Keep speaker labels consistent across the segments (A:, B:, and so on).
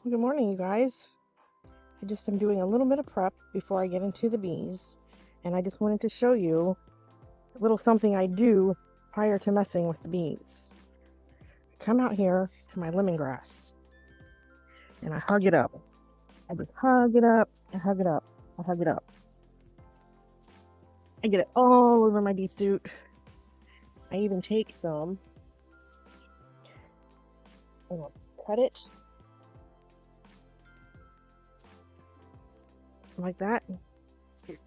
A: Well, good morning, you guys. I just am doing a little bit of prep before I get into the bees, and I just wanted to show you a little something I do prior to messing with the bees. I come out here to my lemongrass and I hug it up. I just hug it up, I hug it up, I hug it up. I get it all over my bee suit. I even take some and I'll cut it like that. And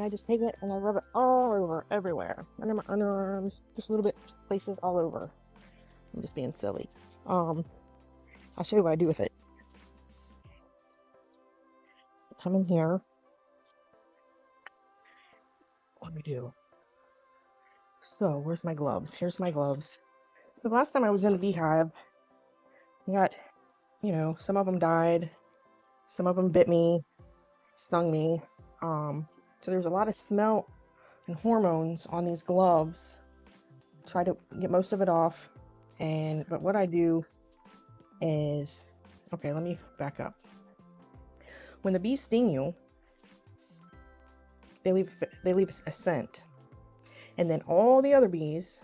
A: I just take it and I rub it all over, everywhere. Under my underarms, just a little bit, places all over. I'm just being silly. I'll show you what I do with it. Come in here. What do we do? So, where's my gloves? Here's my gloves. The last time I was in the beehive, I got, some of them died. Some of them bit me, stung me. So there's a lot of smell and hormones on these gloves. Try to get most of it off. But what I do is, okay, let me back up. When the bees sting you, they leave a scent. And then all the other bees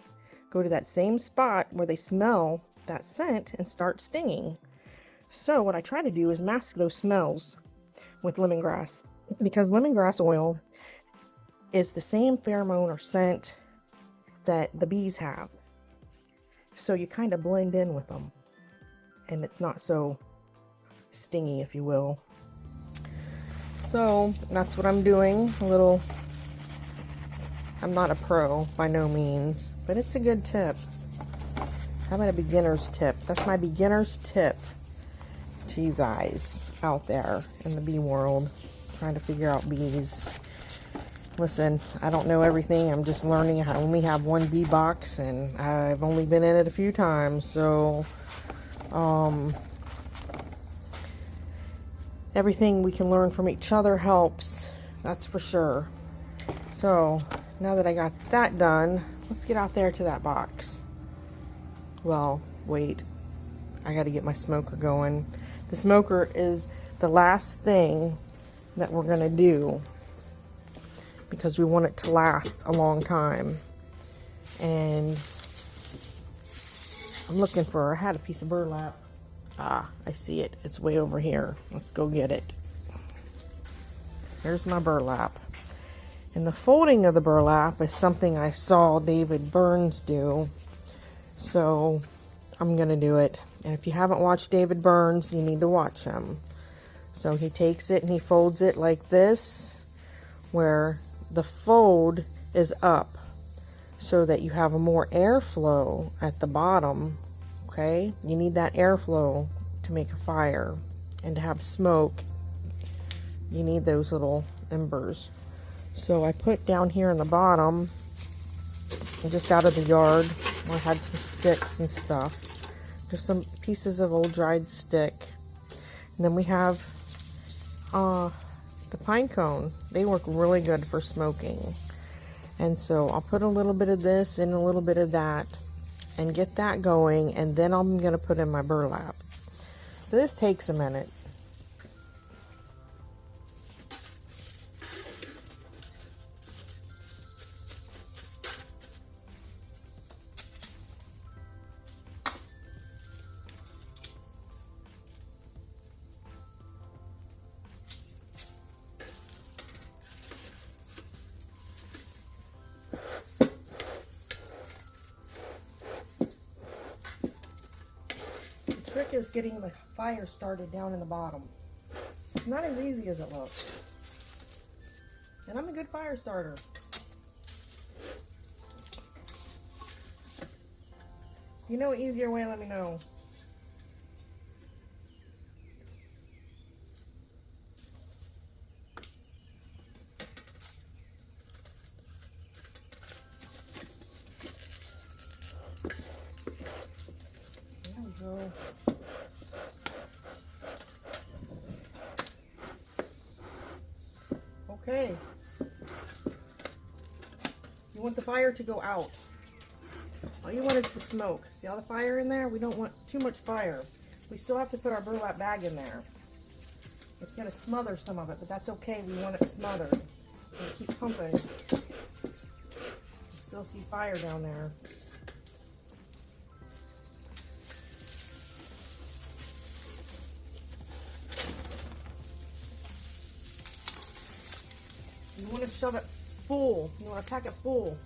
A: go to that same spot where they smell that scent and start stinging. So what I try to do is mask those smells with lemongrass, because lemongrass oil is the same pheromone or scent that the bees have. So you kind of blend in with them and it's not so stingy, if you will. So that's what I'm doing. I'm not a pro by no means, but it's a good tip. How about a beginner's tip? That's my beginner's tip to you guys out there in the bee world, trying to figure out bees. Listen, I don't know everything. I'm just learning. I only have one bee box and I've only been in it a few times, so everything we can learn from each other helps, that's for sure. So now that I got that done, let's get out there to that box. Well, wait, I got to get my smoker going. The smoker is the last thing that we're going to do because we want it to last a long time. And I'm looking I had a piece of burlap. Ah, I see it. It's way over here. Let's go get it. Here's my burlap. And the folding of the burlap is something I saw David Burns do. So I'm going to do it. And if you haven't watched David Burns, you need to watch him. So he takes it and he folds it like this, where the fold is up so that you have a more airflow at the bottom. Okay, you need that airflow to make a fire, and to have smoke you need those little embers. So I put down here in the bottom, just out of the yard where I had some sticks and stuff, just some pieces of old dried stick. And then we have the pine cone. They work really good for smoking. And so I'll put a little bit of this and a little bit of that and get that going, and then I'm going to put in my burlap. So this takes a minute. Trick is getting the fire started down in the bottom. It's not as easy as it looks. And I'm a good fire starter. If you know an easier way, let me know. There we go. Okay. You want the fire to go out. All you want is the smoke. See all the fire in there? We don't want too much fire. We still have to put our burlap bag in there. It's going to smother some of it, but that's okay. We want it smothered. And keep pumping. Still see fire down there. You want to shove it full. You want to pack it full.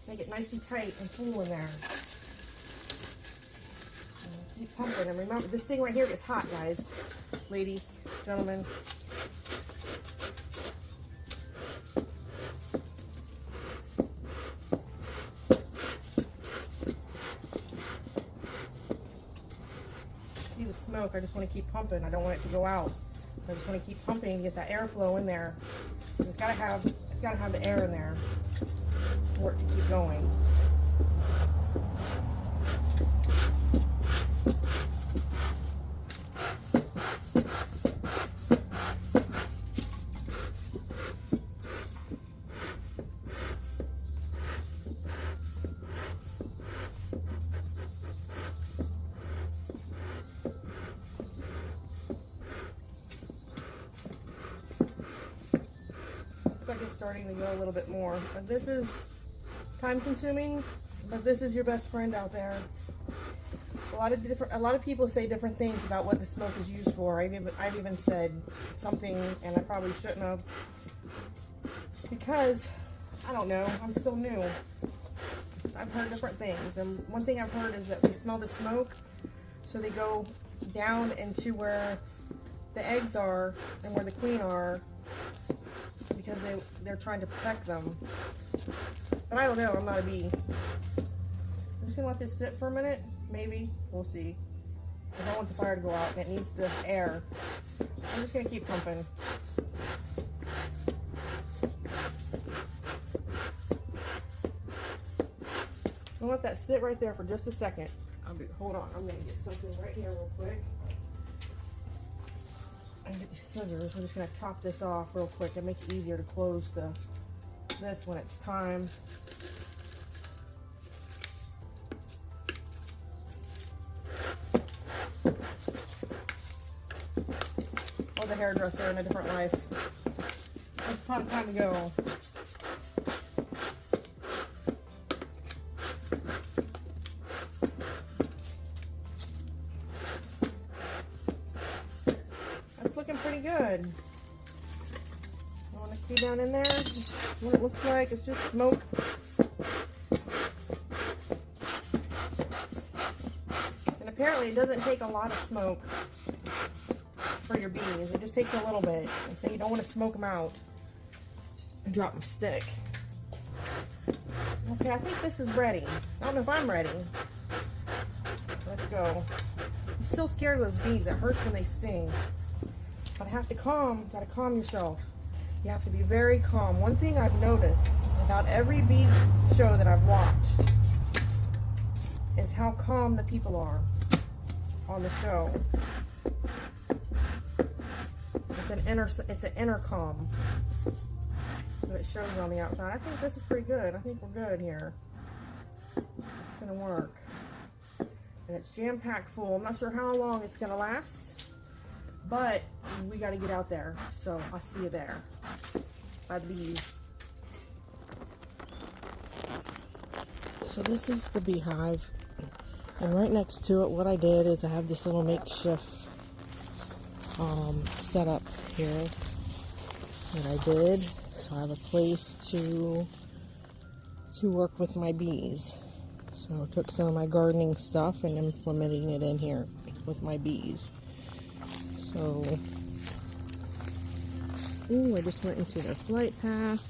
A: Make it nice and tight and full in there. And keep pumping. And remember, this thing right here gets hot, guys. Ladies, gentlemen. See the smoke? I just want to keep pumping. I don't want it to go out. I just want to keep pumping to get that airflow in there. It's got to have the air in there for it to keep going. Looks like it's starting to go a little bit more, but this is time consuming, but this is your best friend out there. A lot of people say different things about what the smoke is used for. I've even said something, and I probably shouldn't have, because I don't know, I'm still new. I've heard different things, and one thing I've heard is that we smell the smoke, so they go down into where the eggs are and where the queen are, because they're trying to protect them. But I don't know, I'm not a bee. I'm just gonna let this sit for a minute, maybe, we'll see. I don't want the fire to go out, and it needs the air. I'm just gonna keep pumping. I'll let that sit right there for just a second. Hold on, I'm gonna get something right here real quick. I'm gonna get these scissors. We're just gonna top this off real quick and make it easier to close this when it's time. I was a hairdresser in a different life. It's a fun time to go. Pretty good. You want to see down in there what it looks like? It's just smoke. And apparently it doesn't take a lot of smoke for your bees. It just takes a little bit. They say you don't want to smoke them out and drop them stick. Okay, I think this is ready. I don't know if I'm ready. Let's go. I'm still scared of those bees. It hurts when they sting. But I have to gotta calm yourself. You have to be very calm. One thing I've noticed about every bee show that I've watched is how calm the people are on the show. It's an inner calm that it shows on the outside. I think this is pretty good. I think we're good here. It's gonna work. And it's jam-packed full. I'm not sure how long it's gonna last, but we got to get out there, so I'll see you there by the bees. So this is the beehive, and right next to it, what I did is I have this little makeshift setup here that I did, so I have a place to work with my bees. So I took some of my gardening stuff and implementing it in here with my bees. So, ooh, I just went into their flight path.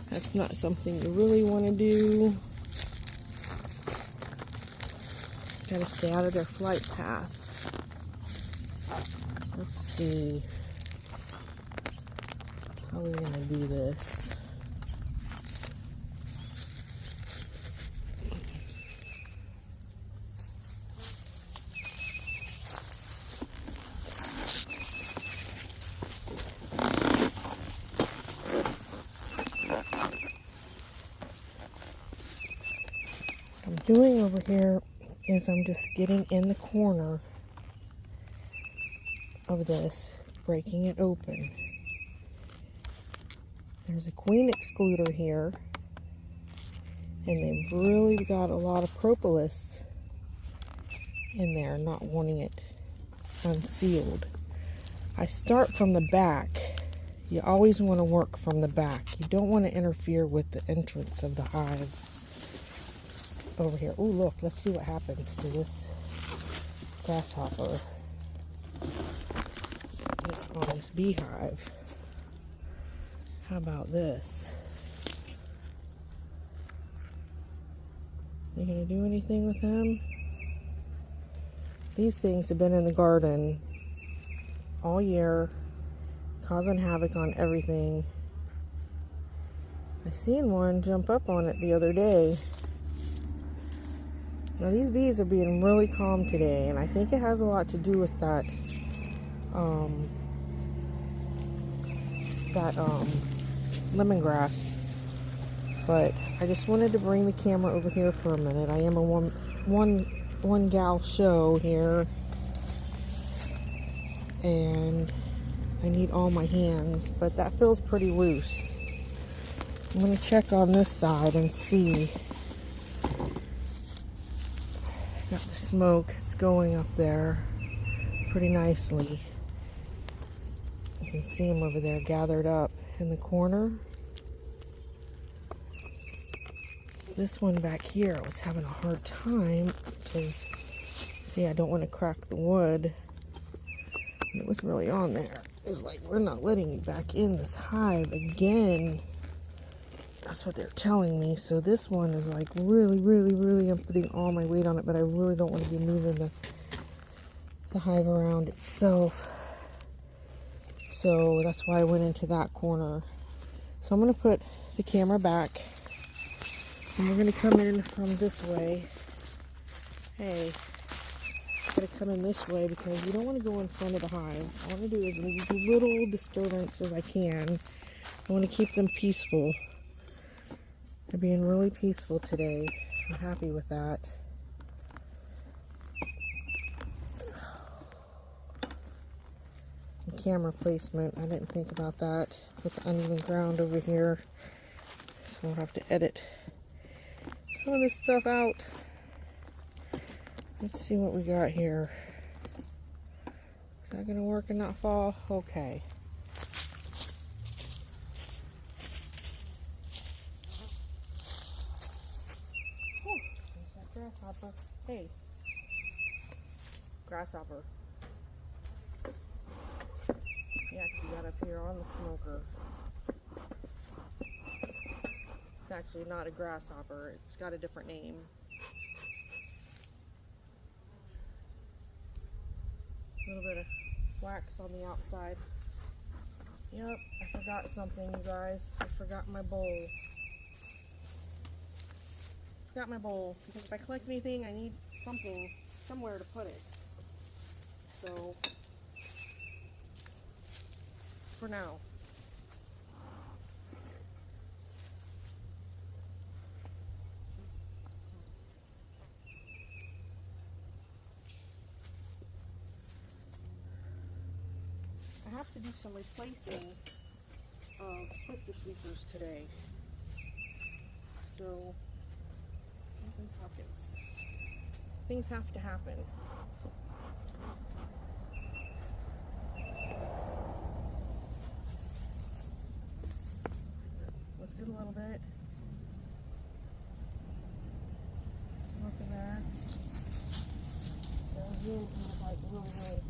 A: That's not something you really want to do. Gotta stay out of their flight path. Let's see. How are we gonna do this? Doing over here is I'm just getting in the corner of this, breaking it open. There's a queen excluder here, and they've really got a lot of propolis in there, not wanting it unsealed. I start from the back. You always want to work from the back. You don't want to interfere with the entrance of the hive. Over here. Oh, look, let's see what happens to this grasshopper. It's on this beehive. How about this? You gonna do anything with them? These things have been in the garden all year, causing havoc on everything. I seen one jump up on it the other day. Now these bees are being really calm today, and I think it has a lot to do with that lemongrass. But I just wanted to bring the camera over here for a minute. I am a one gal show here, and I need all my hands, but that feels pretty loose. I'm going to check on this side and see. Got the smoke, it's going up there pretty nicely. You can see them over there gathered up in the corner. This one back here I was having a hard time because, see, I don't want to crack the wood. And it was really on there. It's like, we're not letting you back in this hive again. That's what they're telling me. So this one is like really, I'm putting all my weight on it, but I really don't want to be moving the hive around itself. So that's why I went into that corner. So I'm going to put the camera back, and we're going to come in from this way. Hey, I'm going to come in this way because you don't want to go in front of the hive. All I want to do is leave as little disturbance as I can. I want to keep them peaceful. They're being really peaceful today. I'm happy with that. The camera placement, I didn't think about that. With the uneven ground over here. So we'll have to edit some of this stuff out. Let's see what we got here. Is that going to work and not fall? Okay. Grasshopper. Hey. Grasshopper. He actually got up here on the smoker. It's actually not a grasshopper. It's got a different name. A little bit of wax on the outside. Yep, I forgot something, you guys. I forgot my bowl. Got my bowl, because if I collect anything, I need something, somewhere to put it. So, for now. I have to do some replacing of swifter sweepers today. So, pockets. Things have to happen. Lift it a little bit. Just look at that. There's you, like really.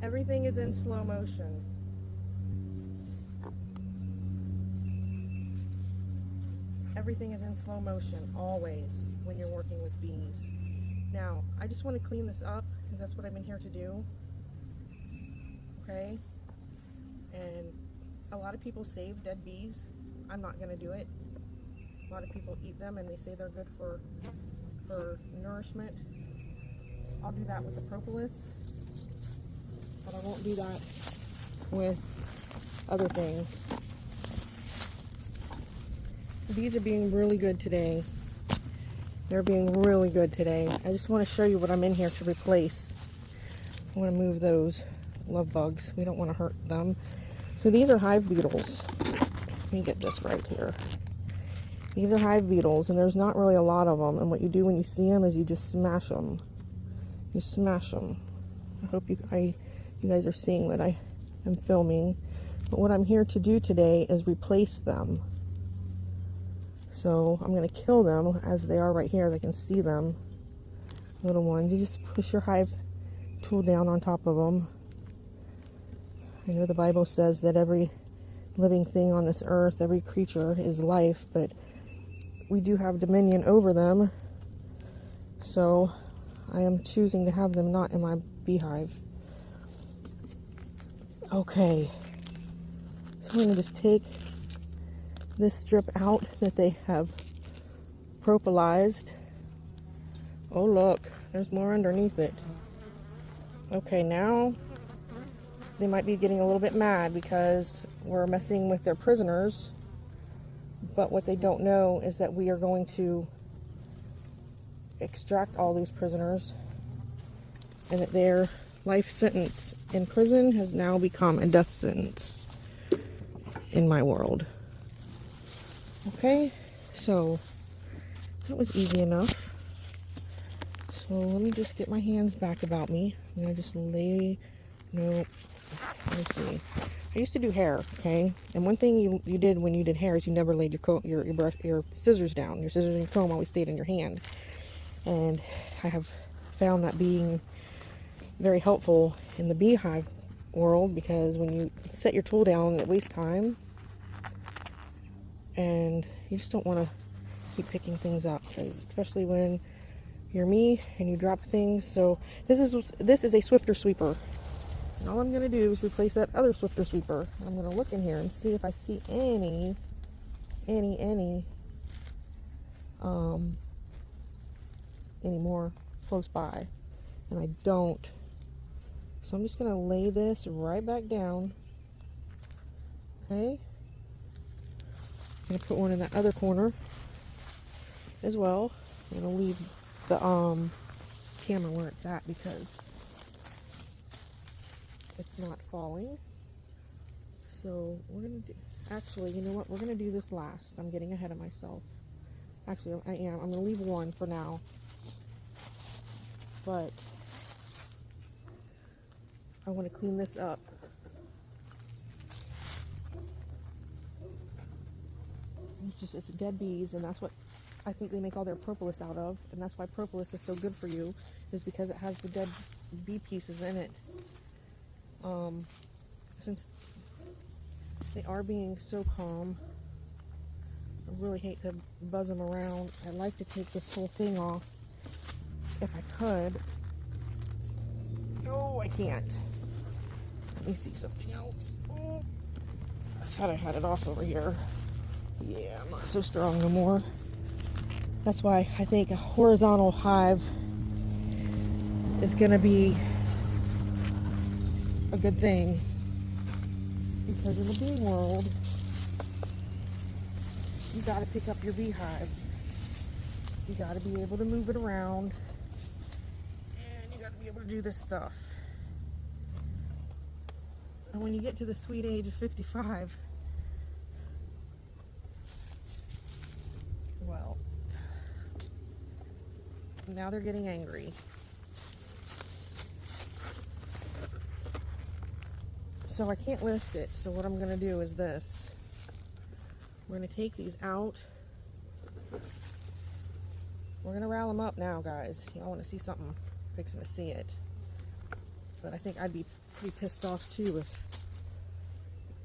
A: Everything is in slow motion. Everything is in slow motion, always, when you're working with bees. Now, I just want to clean this up, because that's what I've been here to do. Okay? And a lot of people save dead bees. I'm not going to do it. A lot of people eat them, and they say they're good for nourishment. I'll do that with the propolis, but I won't do that with other things. Bees are being really good today. They're being really good today. I just want to show you what I'm in here to replace. I want to move those love bugs. We don't want to hurt them. So these are hive beetles. Let me get this right here. These are hive beetles, and there's not really a lot of them. And what you do when you see them is you just smash them. You smash them. I hope you guys are seeing that I am filming. But what I'm here to do today is replace them. So I'm going to kill them as they are right here. I can see them. Little ones. You just push your hive tool down on top of them. I know the Bible says that every living thing on this earth, every creature is life, but we do have dominion over them. So I am choosing to have them not in my beehive. Okay. So I'm going to just take this strip out that they have propolized. Oh look, there's more underneath it. Okay, now they might be getting a little bit mad because we're messing with their prisoners, but what they don't know is that we are going to extract all these prisoners, and that their life sentence in prison has now become a death sentence in my world. Okay, so that was easy enough. So let me just get my hands back about me. I'm gonna just lay, nope, let me see. I used to do hair, okay? And one thing you did when you did hair is you never laid your scissors down. Your scissors and your comb always stayed in your hand. And I have found that being very helpful in the beehive world, because when you set your tool down, it wastes time. And you just don't want to keep picking things up, because especially when you're me and you drop things. So this is a swifter sweeper. And all I'm going to do is replace that other swifter sweeper. I'm going to look in here and see if I see any more close by. And I don't. So I'm just going to lay this right back down. Okay. I'm going to put one in that other corner as well. I'm going to leave the camera where it's at because it's not falling. So we're going to do, actually, you know what? We're going to do this last. I'm getting ahead of myself. Actually, I am. I'm going to leave one for now. But I want to clean this up. It's dead bees, and that's what I think they make all their propolis out of, and that's why propolis is so good for you, is because it has the dead bee pieces in it. Since they are being so calm, I really hate to buzz them around. I'd like to take this whole thing off if I could. No, I can't. Let me see something else. Oh, I thought I had it off over here. Yeah, I'm not so strong no more. That's why I think a horizontal hive is going to be a good thing. Because in the bee world, you got to pick up your beehive. You got to be able to move it around. And you got to be able to do this stuff. And when you get to the sweet age of 55, well, now they're getting angry. So I can't lift it. So what I'm going to do is this. We're going to take these out. We're going to rile them up now, guys. Y'all want to see something? Fixing to see it. but I think I'd be pretty pissed off too if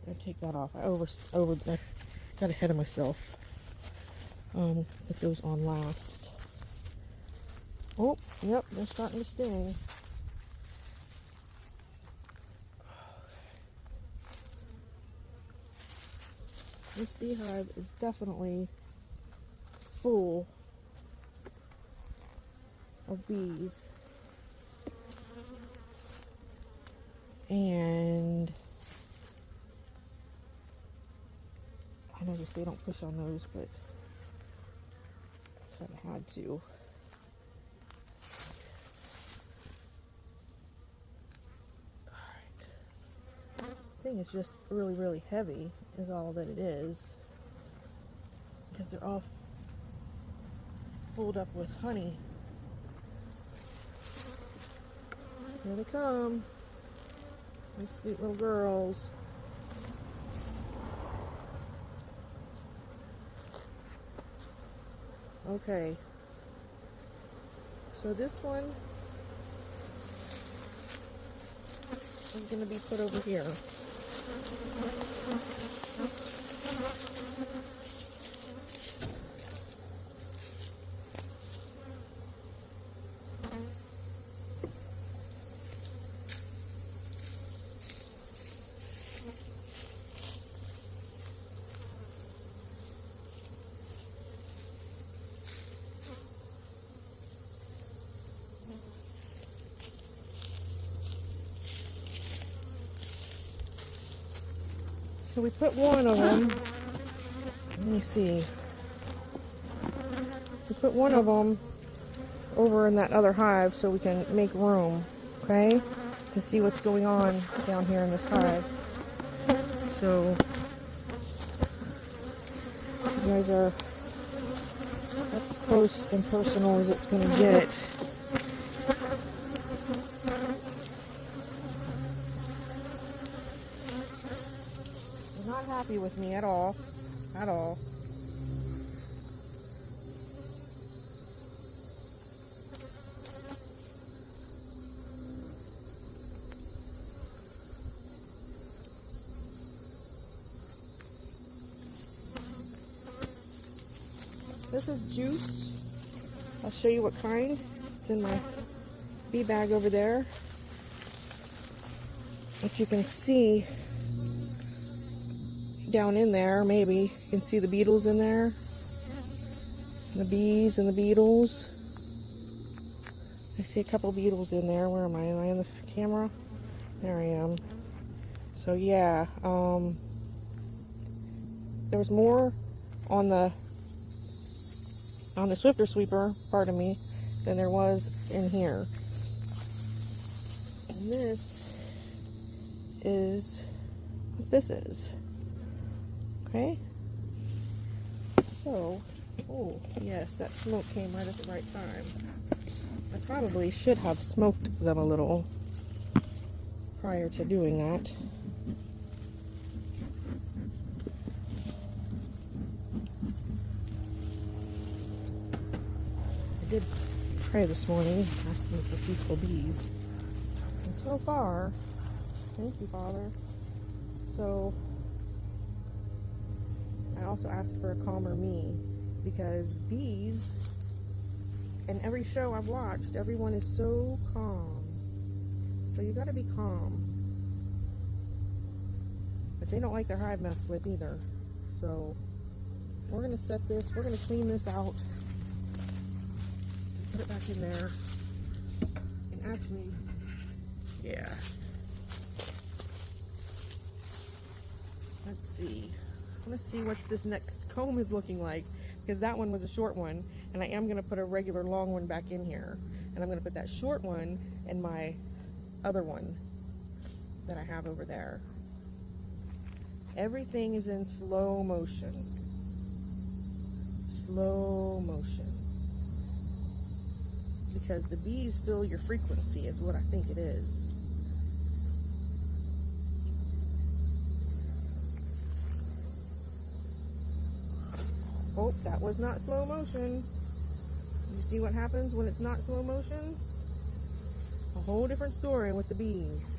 A: I take that off. I got ahead of myself. Put those on last. Oh, yep, they're starting to sting. This beehive is definitely full of bees. And I know they say don't push on those, but kind of had to. This thing is just really, really heavy, is all that it is. Because they're all filled up with honey. Here they come. My sweet little girls. Okay. So this one is going to be put over here. So we put one of them, let me see, we put one of them over in that other hive so we can make room, okay, to see what's going on down here in this hive. So you guys are up close and personal as it's going to get. Not happy with me at all. At all. This is juice. I'll show you what kind. It's in my bee bag over there. But you can see down in there, maybe you can see the beetles in there, the bees and the beetles. I see a couple beetles in there. Where am I? Am I in the camera? There I am. So yeah, there was more on the swifter sweeper, pardon me, than there was in here. And this is what this is. Okay, so, oh yes, that smoke came right at the right time. I probably should have smoked them a little prior to doing that. I did pray this morning, asking for peaceful bees. And so far, thank you, Father. So, I also asked for a calmer me, because bees, in every show I've watched, everyone is so calm. So you gotta be calm. But they don't like their hive messed with either. So we're gonna set this, we're gonna clean this out, put it back in there, and actually, yeah. Let's see. I want to see what this next comb is looking like, because that one was a short one, and I am going to put a regular long one back in here, and I'm going to put that short one in my other one that I have over there. Everything is in slow motion. Slow motion. Because the bees feel your frequency is what I think it is. Oh, that was not slow motion. You see what happens when it's not slow motion? A whole different story with the bees.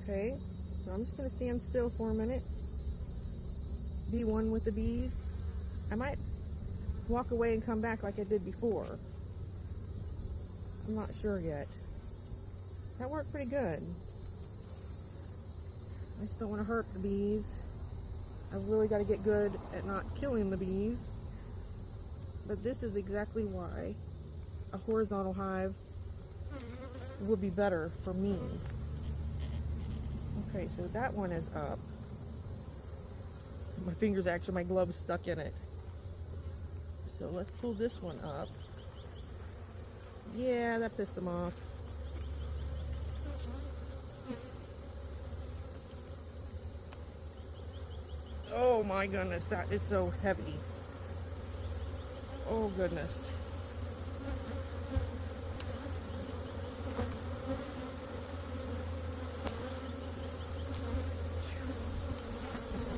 A: Okay, so I'm just going to stand still for a minute. Be one with the bees. I might walk away and come back like I did before. I'm not sure yet. That worked pretty good. I just don't want to hurt the bees. I've really got to get good at not killing the bees. But this is exactly why a horizontal hive would be better for me. Okay, so that one is up. My fingers, actually, my glove's stuck in it. So let's pull this one up. Yeah, that pissed them off. Oh my goodness, that is so heavy. Oh goodness.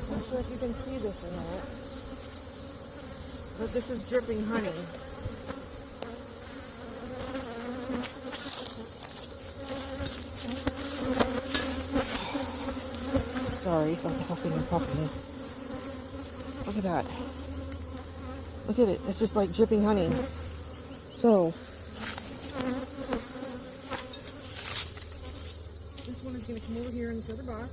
A: I'm not sure if you can see this or not, but this is dripping honey. Sorry if I'm puffing and puffing. Look at that. Look at it. It's just like dripping honey. So, this one is going to come over here in this other box.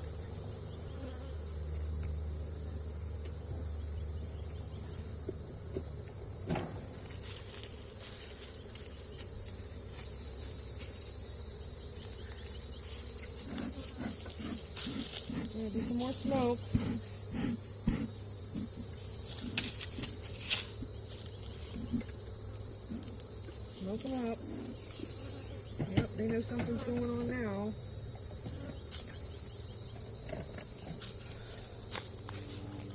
A: Gonna do some more smoke. Smoke them up. Yep, they know something's going on now.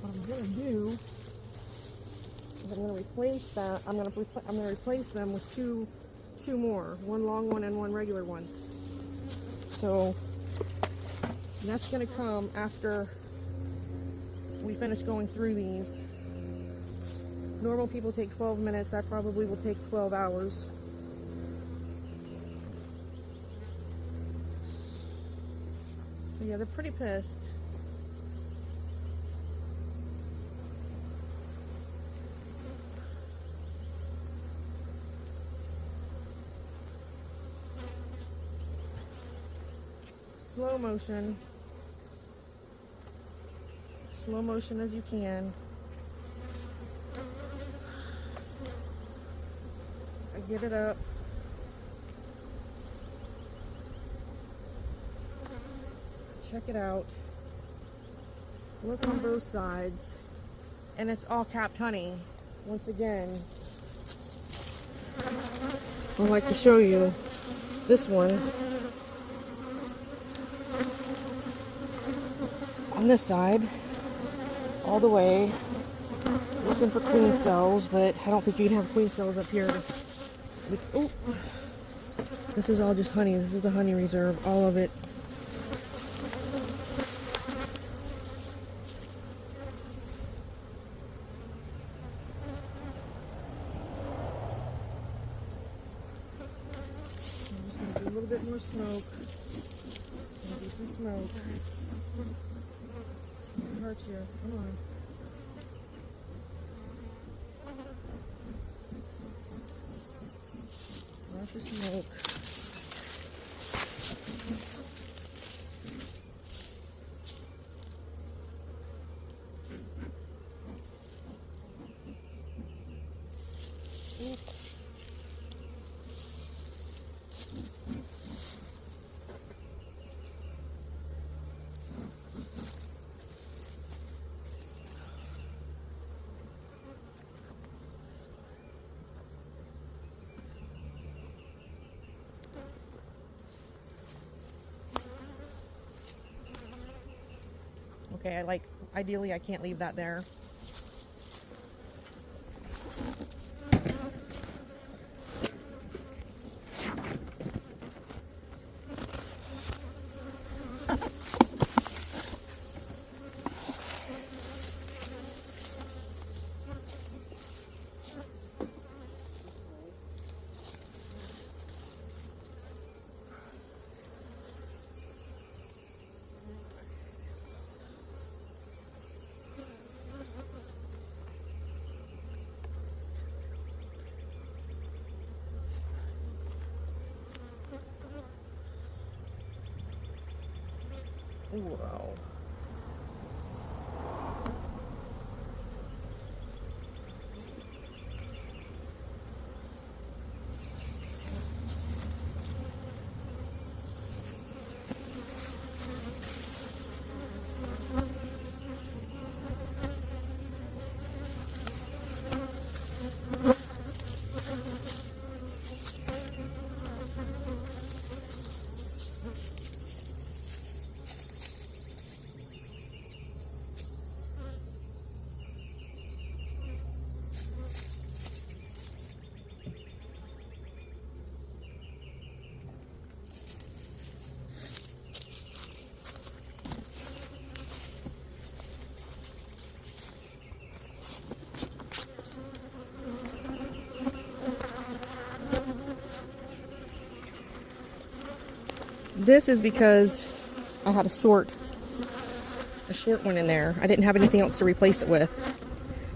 A: What I'm gonna do is I'm gonna replace that. I'm gonna replace them with two more, one long one and one regular one. So that's going to come after we finish going through these. Normal people take 12 minutes. I probably will take 12 hours. So yeah, they're pretty pissed. Slow motion. Slow motion as you can. I get it up. Check it out. Look on both sides. And it's all capped honey. Once again, I'd like to show you this one. On this side, all the way, looking for queen cells, but I don't think you can have queen cells up here. Oh, this is all just honey. This is the honey reserve, all of it. Do a little bit more smoke. Do some smoke. It hurts you. Come on. Lots of smoke. Okay, ideally I can't leave that there. Whoa. This is because I had a short one in there. I didn't have anything else to replace it with.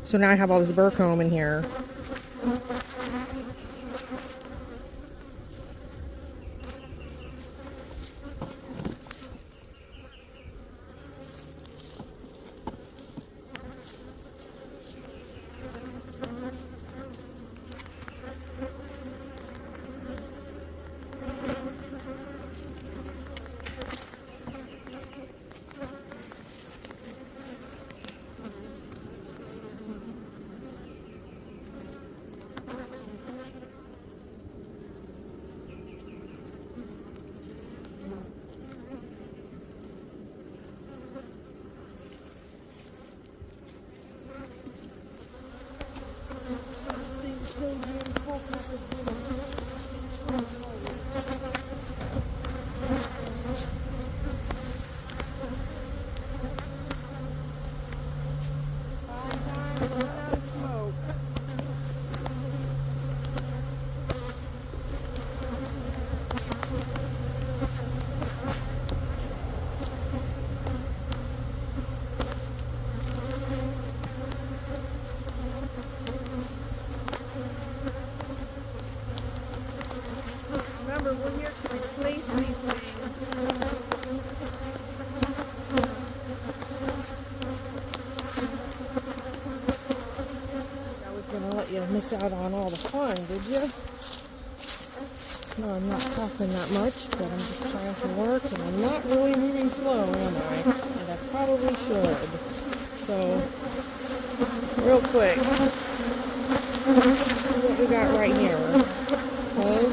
A: So now I have all this burr comb in here. Remember, we're here to replace these things. I was going to let you miss out on all the fun, did you? No, I'm not talking that much, but I'm just trying to work, and I'm not really moving slow, am I? And I probably should. So, real quick, this is what we got right here. Okay?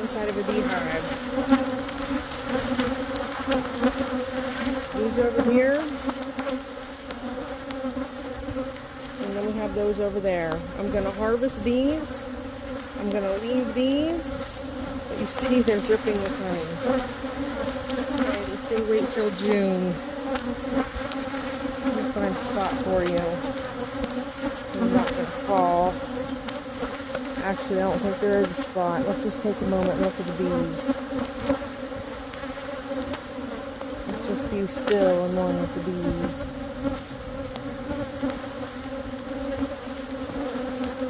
A: Inside of a beehive. These over here, and then we have those over there. I'm going to harvest these. I'm going to leave these, but you see they're dripping with rain. Okay, they say wait till June. Let me find a spot for you. I'm not going to fall. Actually, I don't think there is a spot. Let's just take a moment and look at the bees. Let's just be still and one with the bees. The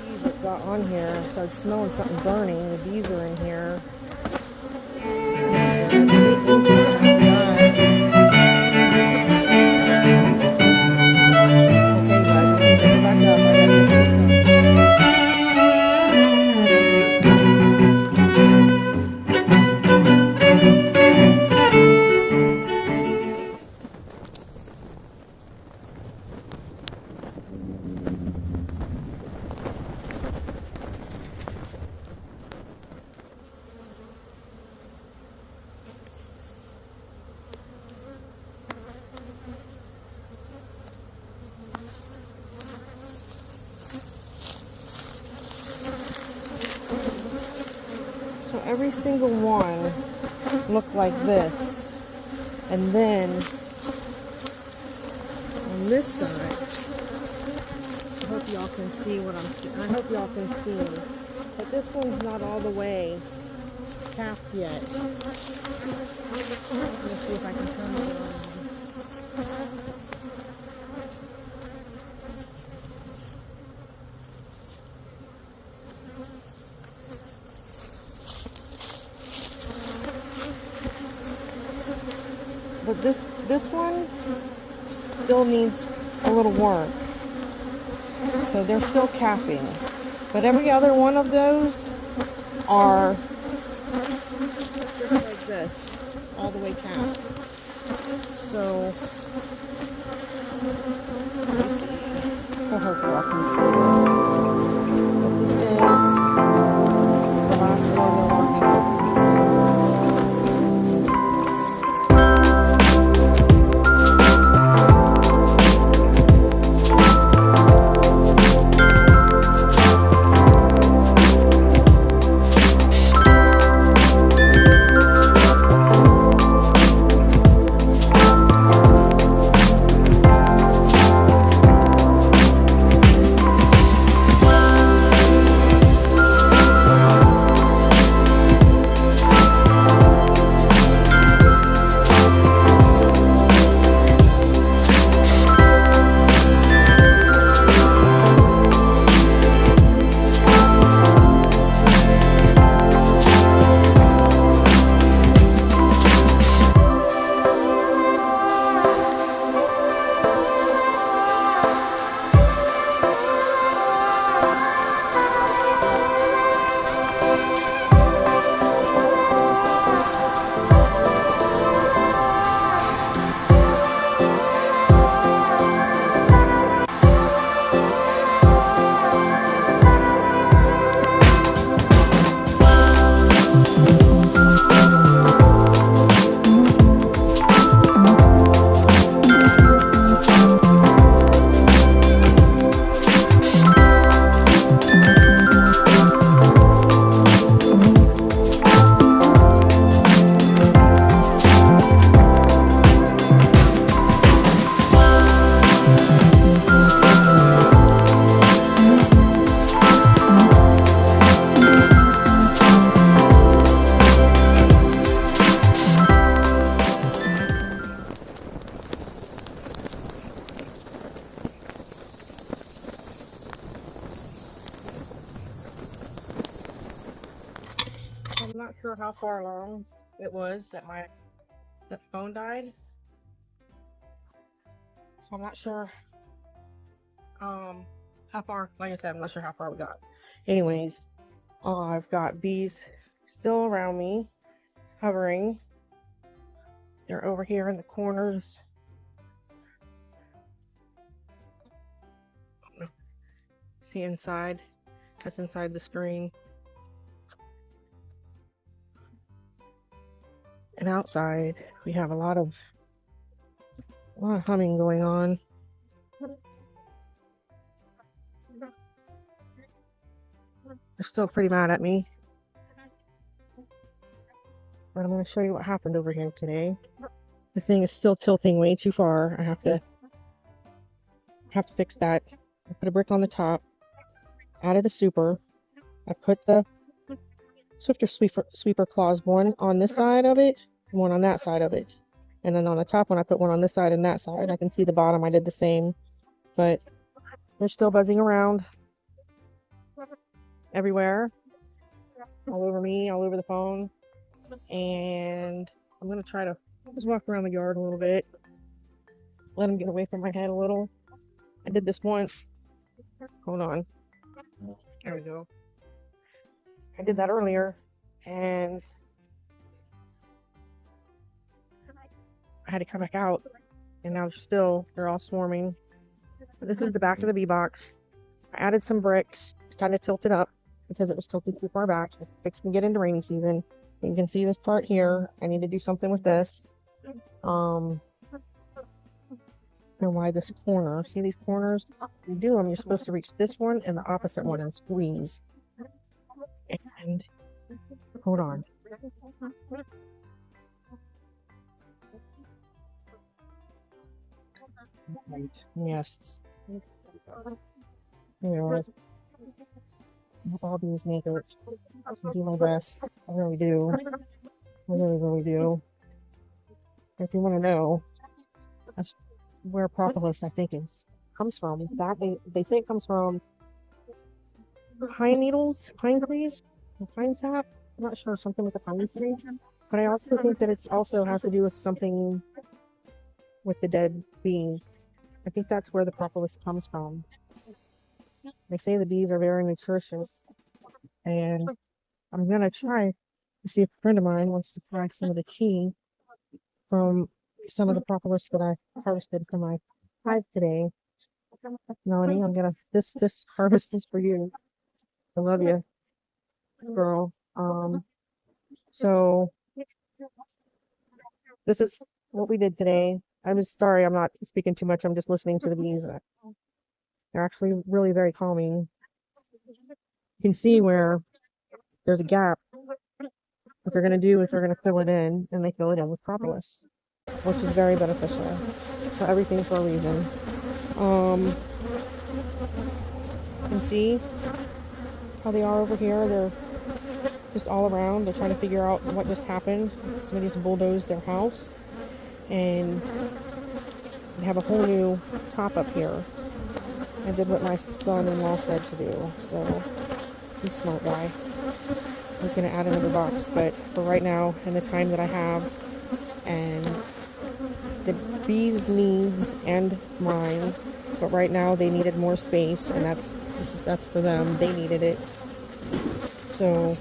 A: bees that got on here, I started smelling something burning. The bees are in here. It's not good. Okay, guys, I'm going to set it back up. I gotta get this done. So every single one looked like this. And then on this side, I hope y'all can see what I'm seeing. I hope y'all can see. But this one's not all the way capped yet. Let's see if I can turn it around. this one still needs a little work. So they're still capping. But every other one of those are just like this, all the way capped. So let me see. I hope y'all can see this. But this is the last one they're working on. I'm not sure how far along it was that the phone died. So I'm not sure how far, like I said, I'm not sure how far we got. Anyways, I've got bees still around me, hovering. They're over here in the corners. See inside? That's inside the screen. And outside, we have a lot of humming going on. They're still pretty mad at me. But I'm going to show you what happened over here today. This thing is still tilting way too far. I have to fix that. I put a brick on the top, added a super. I put the Swifter sweeper claws, one on this side of it, and one on that side of it. And then on the top one, I put one on this side and that side. I can see the bottom, I did the same. But they're still buzzing around everywhere. All over me, all over the phone. And I'm going to try to just walk around the yard a little bit. Let them get away from my head a little. I did this once. Hold on. There we go. I did that earlier, and I had to come back out, and now they're all swarming. But this is the back of the bee box. I added some bricks to kind of tilt it up because it was tilted too far back. It's fixing to get into rainy season. You can see this part here. I need to do something with this. And why this corner? See these corners? You do them, you're supposed to reach this one and the opposite one and squeeze. And hold on. Right. Yes. You know, all these make it. I do my best. I really do. I really, really do. If you want to know, that's where propolis, I think, comes from. That they say it comes from pine needles, pine trees, pine sap. I'm not sure, something with the pine tree. But I also think that it's also has to do with something with the dead bees. I think that's where the propolis comes from. They say the bees are very nutritious, and I'm gonna try to see if a friend of mine wants to try some of the tea from some of the propolis that I harvested from my hive today. Melanie, I'm gonna this harvest is for you. I love you, girl. So this is what we did today. I'm just sorry I'm not speaking too much. I'm just listening to the bees. They're actually really very calming. You can see where there's a gap. What they're gonna do is they're gonna fill it in, and they fill it in with propolis, which is very beneficial. So everything for a reason. You can see how they are over here. They're just all around. They're trying to figure out what just happened. Somebody just bulldozed their house, and they have a whole new top up here. I did what my son-in-law said to do, so he's a smart guy. He's going to add another box, but for right now, in the time that I have, and the bees' needs and mine, but right now they needed more space, and that's for them. They needed it. So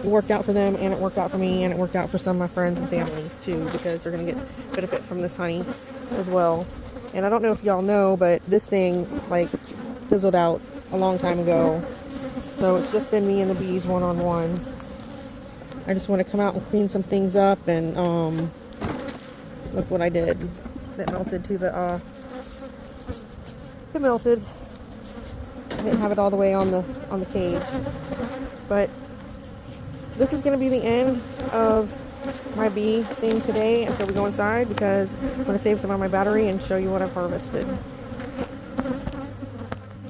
A: it worked out for them, and it worked out for me, and it worked out for some of my friends and family too, because they're going to get benefit from this honey as well. And I don't know if y'all know, but this thing like fizzled out a long time ago. So it's just been me and the bees one-on-one. I just want to come out and clean some things up, and look what I did. That melted to the it melted. I didn't have it all the way on the cage. But this is going to be the end of my bee thing today until we go inside, because I'm going to save some of my battery and show you what I've harvested.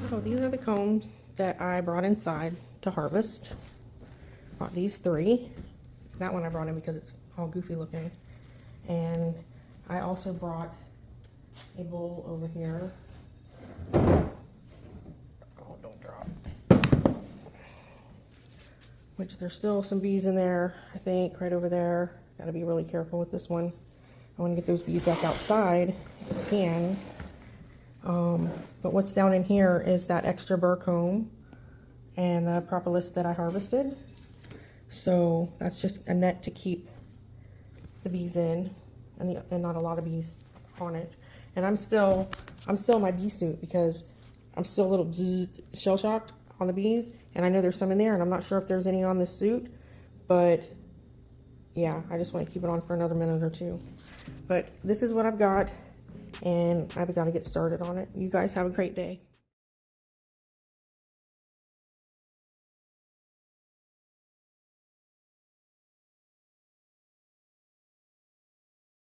A: So these are the combs that I brought inside to harvest. Brought these 3. That one I brought in because it's all goofy looking. And I also brought a bowl over here. Oh, don't drop. Which there's still some bees in there, I think, right over there. Gotta be really careful with this one. I want to get those bees back outside if I can. But what's down in here is that extra burr comb and the propolis that I harvested. So that's just a net to keep the bees in, and not a lot of bees on it. And I'm still in my bee suit because I'm still a little shell shocked on the bees, and I know there's some in there, and I'm not sure if there's any on this suit, but yeah, I just want to keep it on for another minute or two. But this is what I've got, and I've got to get started on it. You guys have a great day.